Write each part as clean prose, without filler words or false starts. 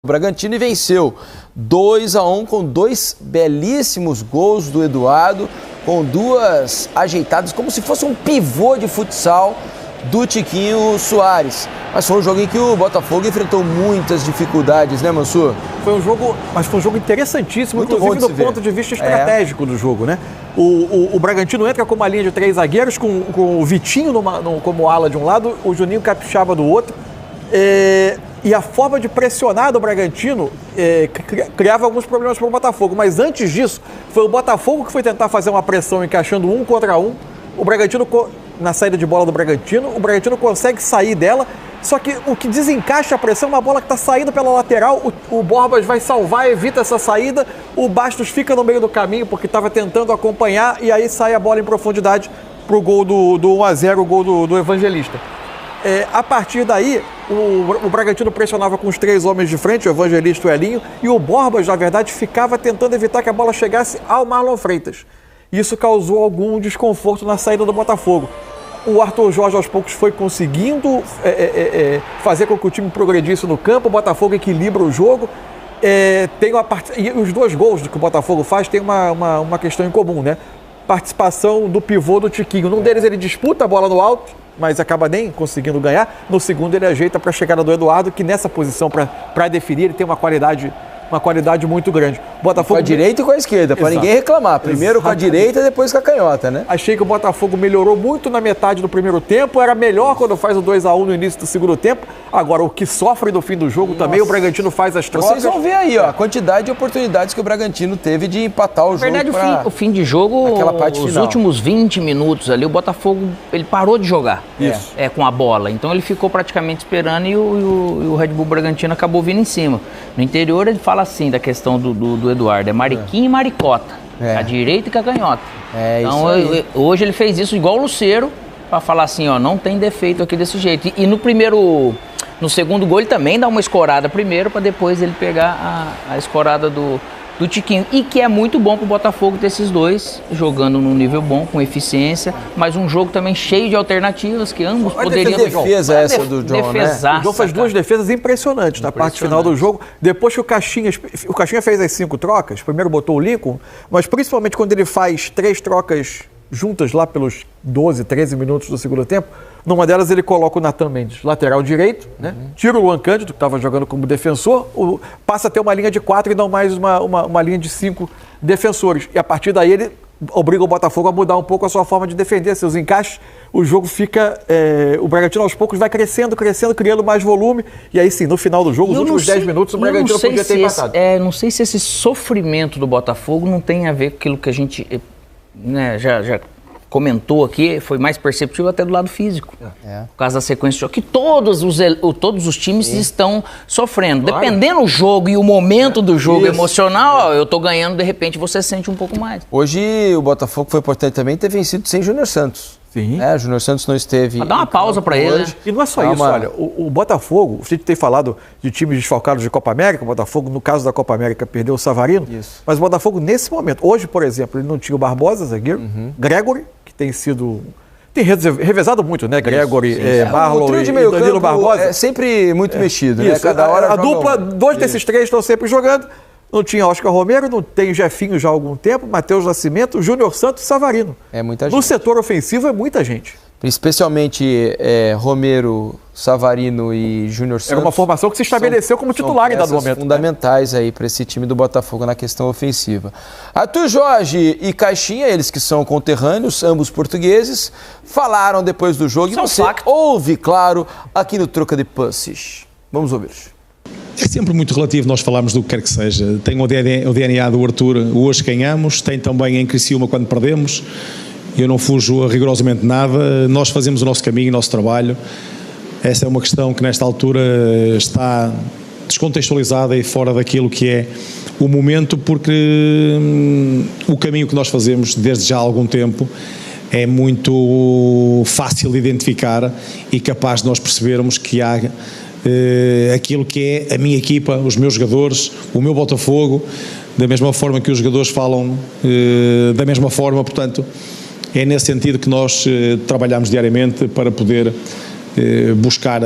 O Bragantino e venceu 2-1 com dois belíssimos gols do Eduardo, com duas ajeitadas, como se fosse um pivô de futsal do Tiquinho Soares. Mas foi um jogo em que o Botafogo enfrentou muitas dificuldades, né, Mansur? Foi um jogo interessantíssimo, muito inclusive do ponto de vista estratégico do jogo, né? O Bragantino entra com uma linha de 3 zagueiros, com o Vitinho como ala de um lado, o Juninho Capixaba do outro. E a forma de pressionar do Bragantino criava alguns problemas para o Botafogo. Mas antes disso, foi o Botafogo que foi tentar fazer uma pressão encaixando 1 contra 1. O Bragantino, na saída de bola do Bragantino, o Bragantino consegue sair dela. Só que o que desencaixa a pressão é uma bola que está saindo pela lateral. O Borbas vai salvar, evita essa saída. O Bastos fica no meio do caminho porque estava tentando acompanhar. E aí sai a bola em profundidade para o gol do 1-0, o gol do Evangelista. A partir daí, o Bragantino pressionava com os 3 homens de frente, o Evangelista e o Elinho, e o Borbas, na verdade, ficava tentando evitar que a bola chegasse ao Marlon Freitas. Isso causou algum desconforto na saída do Botafogo. O Arthur Jorge, aos poucos, foi conseguindo fazer com que o time progredisse no campo, o Botafogo equilibra o jogo. E os 2 gols que o Botafogo faz tem uma questão em comum, né? Participação do pivô do Tiquinho. Num deles ele disputa a bola no alto, mas acaba nem conseguindo ganhar. No segundo ele ajeita para a chegada do Eduardo, que nessa posição para definir ele tem uma qualidade muito grande. Botafogo com a direita e com a esquerda, para ninguém reclamar. Primeiro com a direita e depois com a canhota, né? Achei que o Botafogo melhorou muito na metade do primeiro tempo, era melhor quando faz o 2-1 no início do segundo tempo. Agora, o que sofre no fim do jogo também, o Bragantino faz as trocas. Vocês vão ver aí, ó, a quantidade de oportunidades que o Bragantino teve de empatar o jogo. Na verdade, o fim de jogo, os últimos 20 minutos ali, o Botafogo, ele parou de jogar com a bola. Então ele ficou praticamente esperando e o Red Bull Bragantino acabou vindo em cima. No interior ele fala assim da questão do Eduardo, é Mariquinha e Maricota, a direita e a canhota. Então hoje ele fez isso igual o Lucero, para falar assim, ó, não tem defeito aqui desse jeito. E no segundo gol ele também dá uma escorada primeiro, para depois ele pegar a escorada do Tiquinho. E que é muito bom pro Botafogo ter esses dois jogando num nível bom, com eficiência, mas um jogo também cheio de alternativas que ambos poderiam... defesa essa do John, né? O John faz 2 defesas impressionantes na parte final do jogo. Depois que o Caixinha fez as 5 trocas, primeiro botou o Lincoln, mas principalmente quando ele faz 3 trocas juntas lá pelos 12, 13 minutos do segundo tempo, numa delas ele coloca o Natan Mendes, lateral direito, né? Tira o Luan Cândido, que estava jogando como defensor, passa a ter uma linha de 4 e não mais uma linha de 5 defensores. E a partir daí ele obriga o Botafogo a mudar um pouco a sua forma de defender, seus encaixes. O jogo fica... o Bragantino aos poucos vai crescendo, criando mais volume. E aí sim, no final do jogo, os últimos 10 minutos, o Bragantino podia ter empatado. Não sei se esse sofrimento do Botafogo não tem a ver com aquilo que a gente... já comentou aqui, foi mais perceptível até do lado físico. Por causa da sequência de jogo, que todos os times estão sofrendo. Claro. Dependendo do jogo e o momento do jogo emocional, ó, eu tô ganhando, de repente você sente um pouco mais. Hoje o Botafogo foi importante também ter vencido sem Júnior Santos. Sim. Júnior Santos não esteve... Dá uma pausa para ele, né? E não é só isso, olha, o Botafogo, a gente tem falado de times desfalcados de Copa América, o Botafogo, no caso da Copa América, perdeu o Savarino, mas o Botafogo, nesse momento, hoje, por exemplo, ele não tinha o Barbosa, zagueiro, Gregory, que tem revezado muito, né? Gregory, Marlon e Danilo Barbosa. É sempre muito mexido, né? Cada hora a dupla, 2 desses 3 estão sempre jogando. Não tinha Oscar Romero, não tem Jefinho já há algum tempo, Matheus Nascimento, Júnior Santos e Savarino. É muita gente. No setor ofensivo é muita gente. Especialmente Romero, Savarino e Júnior Santos. Era uma formação que se estabeleceu como titular em dado momento. Fundamentais aí para esse time do Botafogo na questão ofensiva. Arthur Jorge e Caixinha, eles que são conterrâneos, ambos portugueses, falaram depois do jogo. E você ouve, claro, aqui no Troca de Passes. Vamos ouvir. É sempre muito relativo nós falarmos do que quer que seja. Tem o DNA do Arthur, hoje ganhamos, tem também em Criciúma quando perdemos. Eu não fujo a rigorosamente nada, nós fazemos o nosso caminho, o nosso trabalho. Essa é uma questão que nesta altura está descontextualizada e fora daquilo que é o momento, porque o caminho que nós fazemos desde já há algum tempo é muito fácil de identificar e capaz de nós percebermos que há aquilo que é a minha equipa, os meus jogadores, o meu Botafogo, da mesma forma que os jogadores falam, da mesma forma, portanto, é nesse sentido que nós trabalhamos diariamente para poder buscar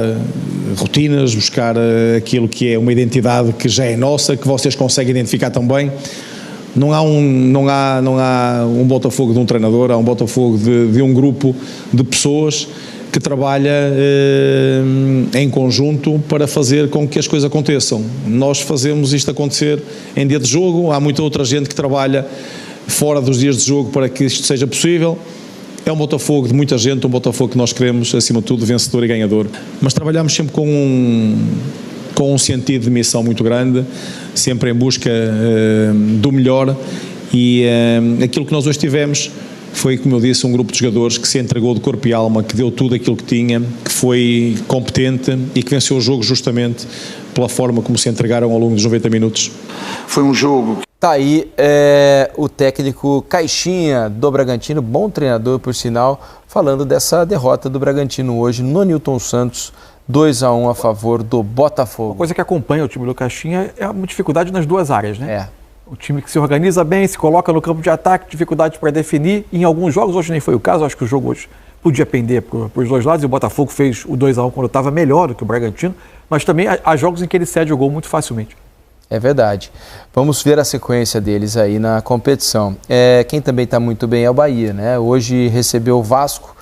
rotinas, buscar aquilo que é uma identidade que já é nossa, que vocês conseguem identificar também. Não há um Botafogo de um treinador, há um Botafogo de um grupo de pessoas que trabalha em conjunto para fazer com que as coisas aconteçam. Nós fazemos isto acontecer em dia de jogo, há muita outra gente que trabalha fora dos dias de jogo para que isto seja possível. É um Botafogo de muita gente, um Botafogo que nós queremos, acima de tudo, vencedor e ganhador. Mas trabalhamos sempre com um sentido de missão muito grande, sempre em busca do melhor, e aquilo que nós hoje tivemos foi, como eu disse, um grupo de jogadores que se entregou de corpo e alma, que deu tudo aquilo que tinha, que foi competente e que venceu o jogo justamente pela forma como se entregaram ao longo dos 90 minutos. Foi um jogo... Tá aí o técnico Caixinha do Bragantino, bom treinador por sinal, falando dessa derrota do Bragantino hoje no Nilton Santos, 2-1 a favor do Botafogo. Uma coisa que acompanha o time do Caixinha é uma dificuldade nas duas áreas, né? O time que se organiza bem, se coloca no campo de ataque, dificuldade para definir. Em alguns jogos, hoje nem foi o caso, acho que o jogo hoje podia pender para os dois lados, e o Botafogo fez o 2-1 quando estava melhor do que o Bragantino, mas também há jogos em que ele cede o gol muito facilmente. É verdade. Vamos ver a sequência deles aí na competição. Quem também está muito bem é o Bahia, né? Hoje recebeu o Vasco